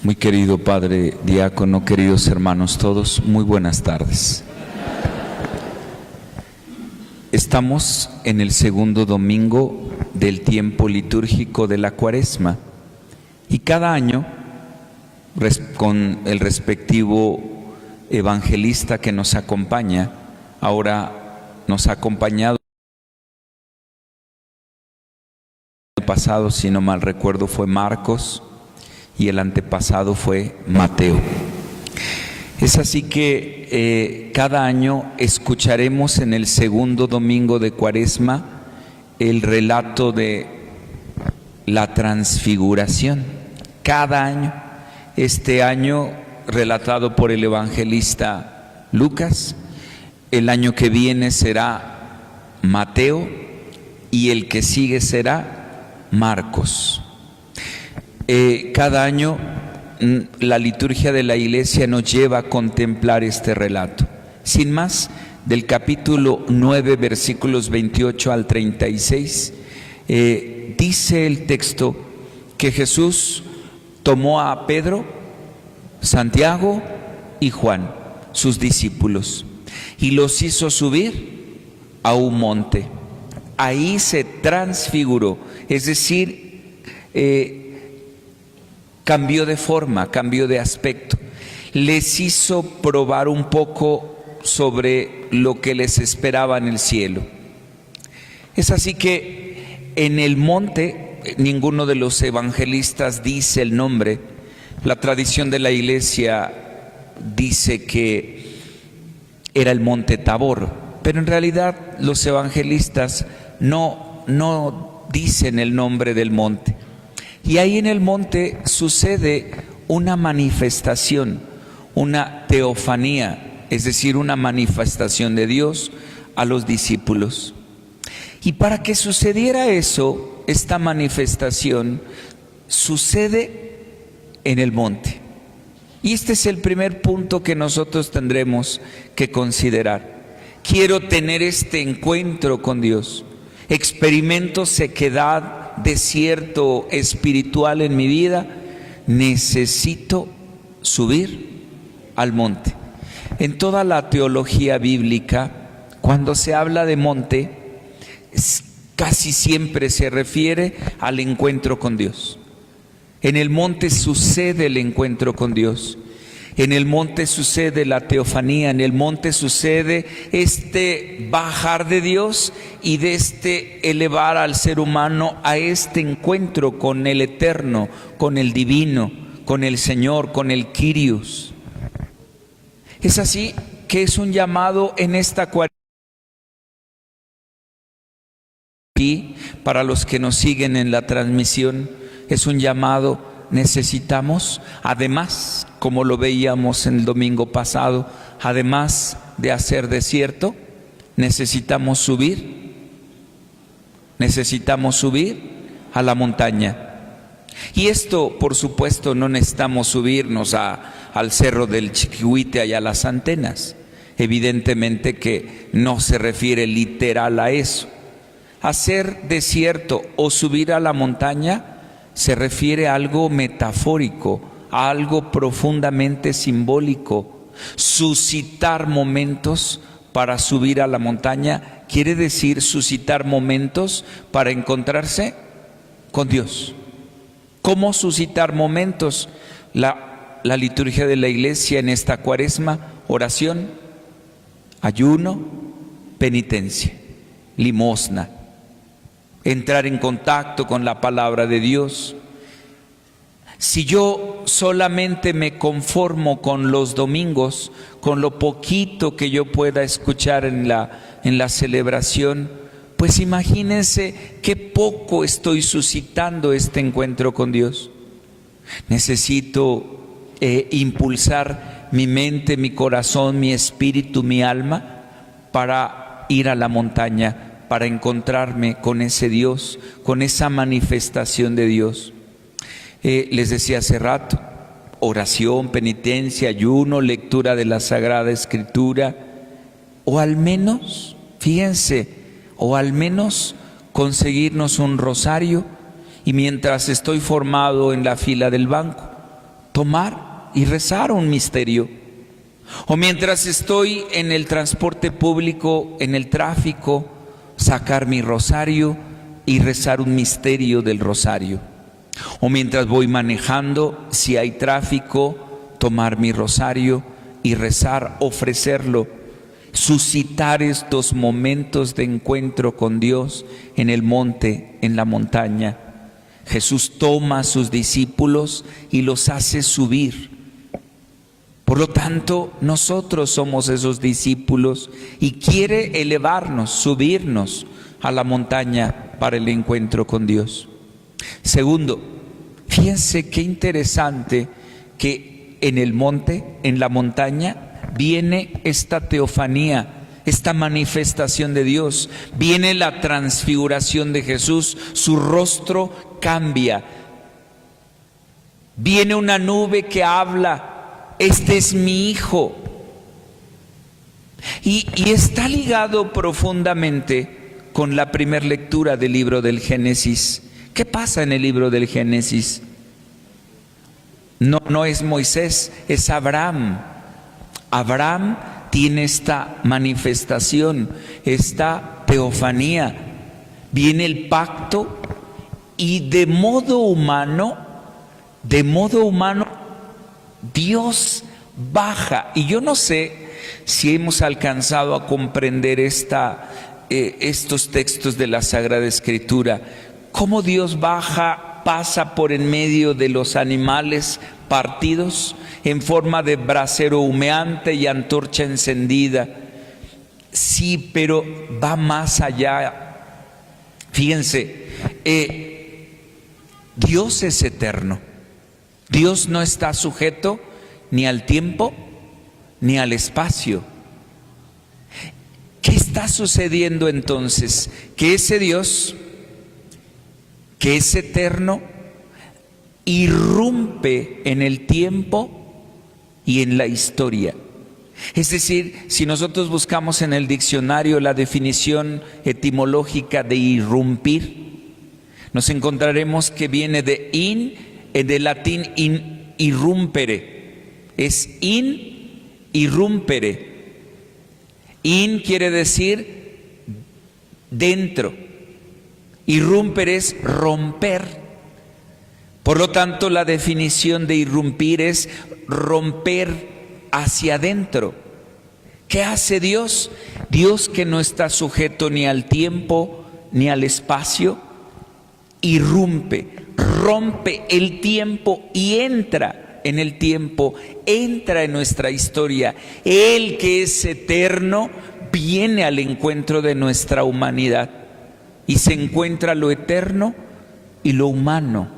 Muy querido Padre Diácono, queridos hermanos todos, muy buenas tardes. Estamos en el segundo domingo del tiempo litúrgico de la Cuaresma y cada año, con el respectivo evangelista que nos acompaña, ahora nos ha acompañado el pasado, si no mal recuerdo, fue Marcos, y el antepasado fue Mateo. Es así que cada año escucharemos en el segundo domingo de Cuaresma el relato de la transfiguración. Cada año, este año relatado por el evangelista Lucas, el año que viene será Mateo y el que sigue será Marcos. Cada año la liturgia de la Iglesia nos lleva a contemplar este relato. Sin más, del capítulo 9, versículos 28 al 36, dice el texto que Jesús tomó a Pedro, Santiago y Juan, sus discípulos, y los hizo subir a un monte. Ahí se transfiguró, es decir, cambió de forma, cambió de aspecto. Les hizo probar un poco sobre lo que les esperaba en el cielo. Es así que en el monte, ninguno de los evangelistas dice el nombre. La tradición de la Iglesia dice que era el monte Tabor, pero en realidad los evangelistas no dicen el nombre del monte. Y ahí en el monte sucede una manifestación, una teofanía, es decir, una manifestación de Dios a los discípulos. Y para que sucediera eso, esta manifestación sucede en el monte. Y este es el primer punto que nosotros tendremos que considerar. Quiero tener este encuentro con Dios. Experimento sequedad, desierto espiritual en mi vida, necesito subir al monte. En toda la teología bíblica, cuando se habla de monte, casi siempre se refiere al encuentro con Dios. En el monte sucede el encuentro con Dios. En el monte sucede la teofanía, en el monte sucede este bajar de Dios y de este elevar al ser humano a este encuentro con el eterno, con el divino, con el Señor, con el Kyrios. Es así que es un llamado en esta Cuaresma. Y para los que nos siguen en la transmisión, es un llamado. Necesitamos, además, como lo veíamos en el domingo pasado, además de hacer desierto, necesitamos subir a la montaña. Y esto, por supuesto, no necesitamos subirnos al cerro del Chiquihuite y a las antenas. Evidentemente que no se refiere literal a eso. Hacer desierto o subir a la montaña se refiere a algo metafórico, a algo profundamente simbólico. Suscitar momentos para subir a la montaña quiere decir suscitar momentos para encontrarse con Dios. ¿Cómo suscitar momentos? La liturgia de la Iglesia en esta Cuaresma: oración, ayuno, penitencia, limosna. Entrar en contacto con la palabra de Dios. Si yo solamente me conformo con los domingos, con lo poquito que yo pueda escuchar en la celebración, pues imagínense qué poco estoy suscitando este encuentro con Dios. Necesito impulsar mi mente, mi corazón, mi espíritu, mi alma para ir a la montaña, para encontrarme con ese Dios, con esa manifestación de Dios. Les decía hace rato, oración, penitencia, ayuno, lectura de la Sagrada Escritura, o al menos, fíjense, o al menos conseguirnos un rosario, y mientras estoy formado en la fila del banco, tomar y rezar un misterio. O mientras estoy en el transporte público, en el tráfico, sacar mi rosario y rezar un misterio del rosario. O mientras voy manejando, si hay tráfico, tomar mi rosario y rezar, ofrecerlo, suscitar estos momentos de encuentro con Dios en el monte, en la montaña. Jesús toma a sus discípulos y los hace subir. Por lo tanto, nosotros somos esos discípulos y quiere elevarnos, subirnos a la montaña para el encuentro con Dios. Segundo, fíjense qué interesante que en el monte, en la montaña, viene esta teofanía, esta manifestación de Dios, viene la transfiguración de Jesús, su rostro cambia, viene una nube que habla, este es mi Hijo, y está ligado profundamente con la primera lectura del libro del Génesis. ¿Qué pasa en el libro del Génesis? No es Moisés, es Abraham. Abraham tiene esta manifestación, esta teofanía. Viene el pacto y de modo humano, Dios baja. Y yo no sé si hemos alcanzado a comprender estos textos de la Sagrada Escritura. Cómo Dios baja, pasa por en medio de los animales partidos en forma de brasero humeante y antorcha encendida. Sí, pero va más allá. Fíjense, Dios es eterno. Dios no está sujeto ni al tiempo ni al espacio. ¿Qué está sucediendo entonces? Que ese Dios, que es eterno, irrumpe en el tiempo y en la historia. Es decir, si nosotros buscamos en el diccionario la definición etimológica de irrumpir, nos encontraremos que viene del latín irrumpere. Es irrumpere. In quiere decir dentro. Irrumper es romper. Por lo tanto, la definición de irrumpir es romper hacia adentro. ¿Qué hace Dios? Dios, que no está sujeto ni al tiempo ni al espacio, irrumpe, rompe el tiempo y entra en el tiempo, entra en nuestra historia. Él, que es eterno, viene al encuentro de nuestra humanidad y se encuentra lo eterno y lo humano.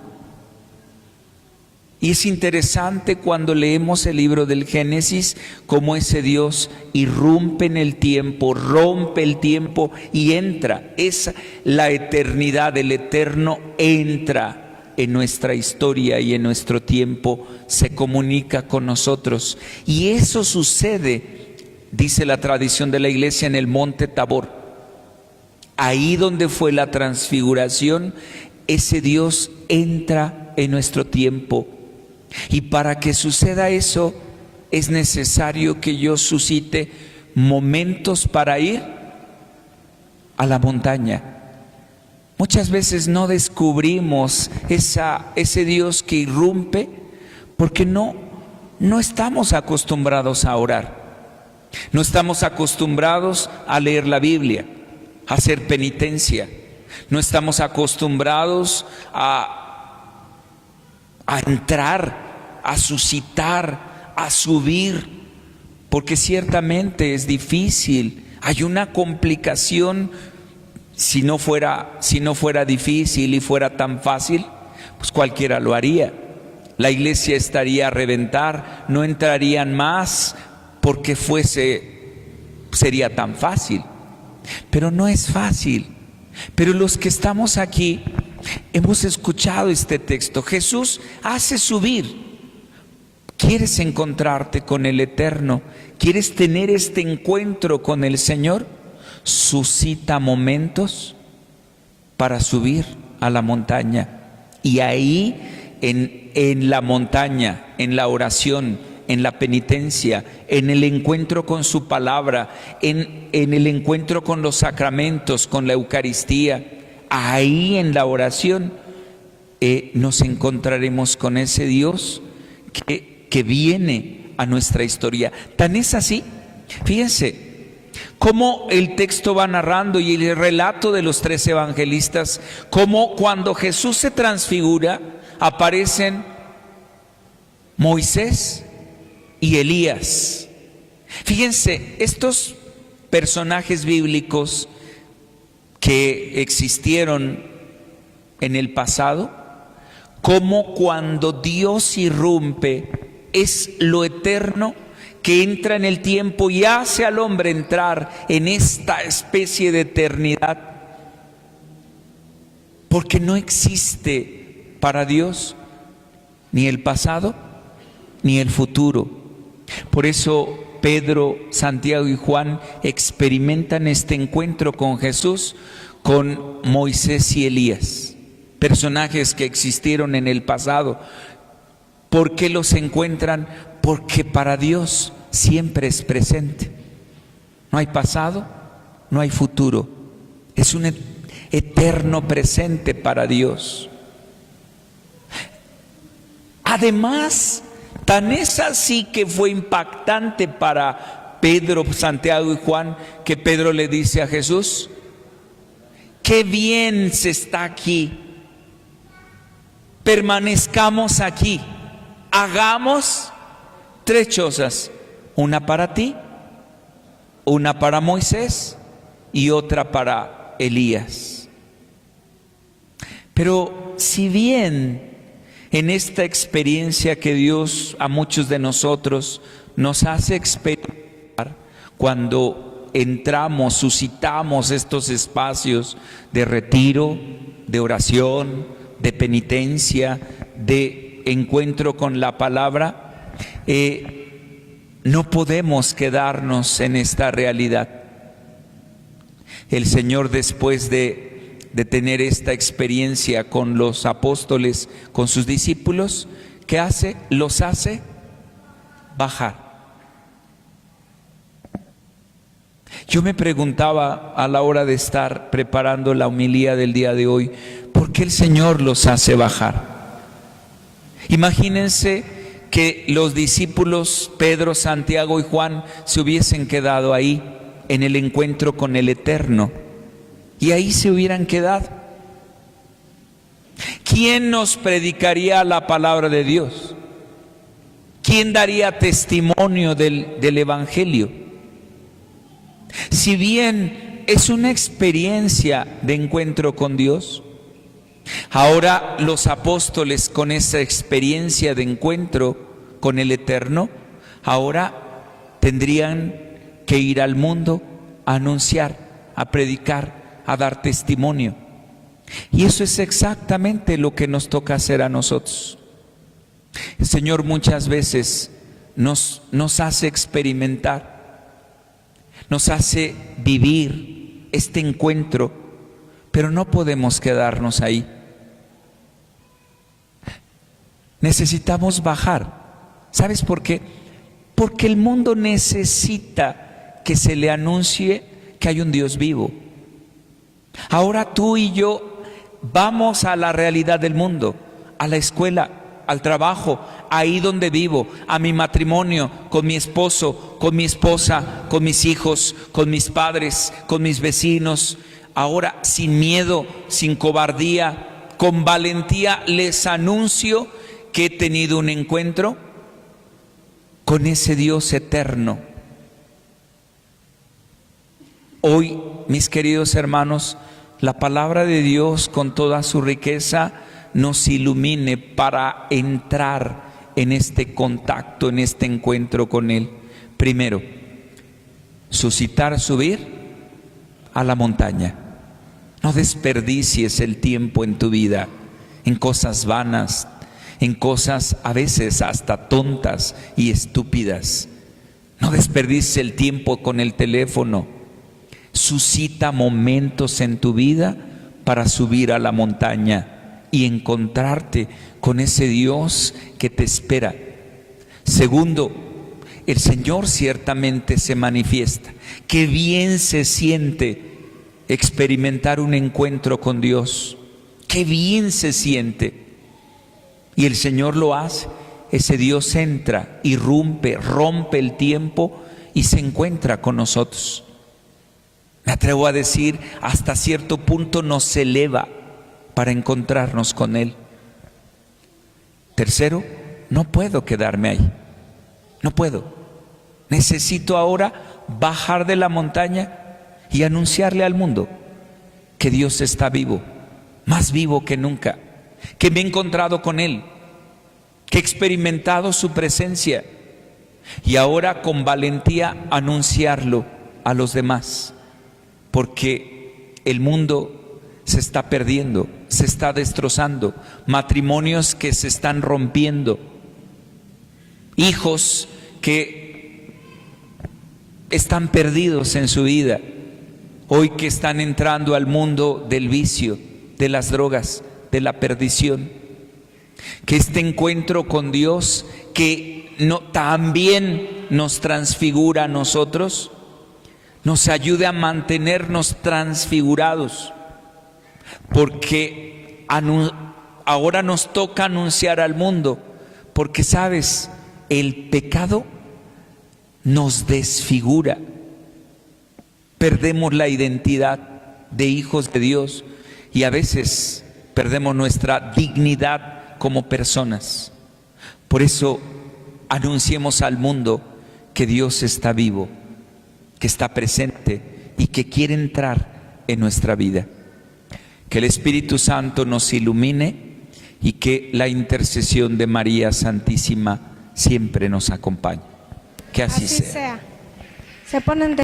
Y es interesante cuando leemos el libro del Génesis, cómo ese Dios irrumpe en el tiempo, rompe el tiempo y entra. Es la eternidad, el eterno entra en nuestra historia y en nuestro tiempo, se comunica con nosotros. Y eso sucede, dice la tradición de la iglesia, en el monte Tabor. Ahí donde fue la transfiguración, ese Dios entra en nuestro tiempo. Y para que suceda eso, es necesario que yo suscite momentos para ir a la montaña. Muchas veces no descubrimos ese Dios que irrumpe porque no estamos acostumbrados a orar. No estamos acostumbrados a leer la Biblia, a hacer penitencia. No estamos acostumbrados a entrar, a suscitar, a subir, porque ciertamente es difícil. Hay una complicación. Si no fuera difícil y fuera tan fácil, pues cualquiera lo haría. La iglesia estaría a reventar, no entrarían más porque sería tan fácil. Pero no es fácil. Pero los que estamos aquí hemos escuchado este texto. Jesús hace subir. ¿Quieres encontrarte con el Eterno? ¿Quieres tener este encuentro con el Señor? Suscita momentos para subir a la montaña. Y ahí en la montaña, en la oración, en la penitencia, en el encuentro con su palabra, en el encuentro con los sacramentos, con la Eucaristía. Ahí en la oración nos encontraremos con ese Dios que viene a nuestra historia. Tan es así, fíjense, cómo el texto va narrando y el relato de los 3 evangelistas, cómo cuando Jesús se transfigura, aparecen Moisés y Elías. Fíjense, estos personajes bíblicos que existieron en el pasado, como cuando Dios irrumpe, es lo eterno que entra en el tiempo y hace al hombre entrar en esta especie de eternidad, porque no existe para Dios ni el pasado ni el futuro. Por eso Pedro, Santiago y Juan experimentan este encuentro con Jesús, con Moisés y Elías, personajes que existieron en el pasado. ¿Por qué los encuentran? Porque para Dios siempre es presente. No hay pasado, no hay futuro. Es un eterno presente para Dios. Además, tan es así que fue impactante para Pedro, Santiago y Juan, que Pedro le dice a Jesús: qué bien se está aquí, permanezcamos aquí, hagamos 3 chozas, una para ti, una para Moisés y otra para Elías. Pero si bien en esta experiencia que Dios a muchos de nosotros nos hace experimentar cuando entramos, suscitamos estos espacios de retiro, de oración, de penitencia, de encuentro con la palabra, no podemos quedarnos en esta realidad. El Señor, después de tener esta experiencia con los apóstoles, con sus discípulos, ¿qué hace? Los hace bajar. Yo me preguntaba a la hora de estar preparando la homilía del día de hoy, ¿por qué el Señor los hace bajar? Imagínense que los discípulos Pedro, Santiago y Juan se hubiesen quedado ahí en el encuentro con el Eterno, y ahí se hubieran quedado. ¿Quién nos predicaría la palabra de Dios? ¿Quién daría testimonio del Evangelio? Si bien es una experiencia de encuentro con Dios, ahora los apóstoles, con esa experiencia de encuentro con el Eterno, ahora tendrían que ir al mundo a anunciar, a predicar, a dar testimonio. Y eso es exactamente lo que nos toca hacer a nosotros. El Señor muchas veces nos hace experimentar, nos hace vivir este encuentro, pero no podemos quedarnos ahí. Necesitamos bajar. ¿Sabes por qué? Porque el mundo necesita que se le anuncie que hay un Dios vivo. Ahora tú y yo vamos a la realidad del mundo, a la escuela, al trabajo, ahí donde vivo, a mi matrimonio, con mi esposo, con mi esposa, con mis hijos, con mis padres, con mis vecinos. Ahora, sin miedo, sin cobardía, con valentía, les anuncio que he tenido un encuentro con ese Dios eterno. Hoy, mis queridos hermanos, la palabra de Dios con toda su riqueza nos ilumine para entrar en este contacto, en este encuentro con Él. Primero, suscitar, subir a la montaña. No desperdicies el tiempo en tu vida en cosas vanas, en cosas a veces hasta tontas y estúpidas. No desperdicies el tiempo con el teléfono. Suscita momentos en tu vida para subir a la montaña, y encontrarte con ese Dios que te espera. Segundo, el Señor ciertamente se manifiesta. Qué bien se siente experimentar un encuentro con Dios. Qué bien se siente. Y el Señor lo hace. Ese Dios entra, irrumpe, rompe el tiempo y se encuentra con nosotros. Me atrevo a decir, hasta cierto punto nos eleva para encontrarnos con Él. Tercero, no puedo quedarme ahí. No puedo. Necesito ahora bajar de la montaña y anunciarle al mundo que Dios está vivo, más vivo que nunca, que me he encontrado con Él, que he experimentado su presencia y ahora con valentía anunciarlo a los demás, porque el mundo se está perdiendo, se está destrozando, matrimonios que se están rompiendo, hijos que están perdidos en su vida, hoy que están entrando al mundo del vicio, de las drogas, de la perdición. Que este encuentro con Dios, que también nos transfigura a nosotros, nos ayude a mantenernos transfigurados, porque ahora nos toca anunciar al mundo, porque sabes, el pecado nos desfigura, perdemos la identidad de hijos de Dios y a veces perdemos nuestra dignidad como personas. Por eso anunciemos al mundo que Dios está vivo, que está presente y que quiere entrar en nuestra vida. Que el Espíritu Santo nos ilumine y que la intercesión de María Santísima siempre nos acompañe. Que así sea. Se ponen de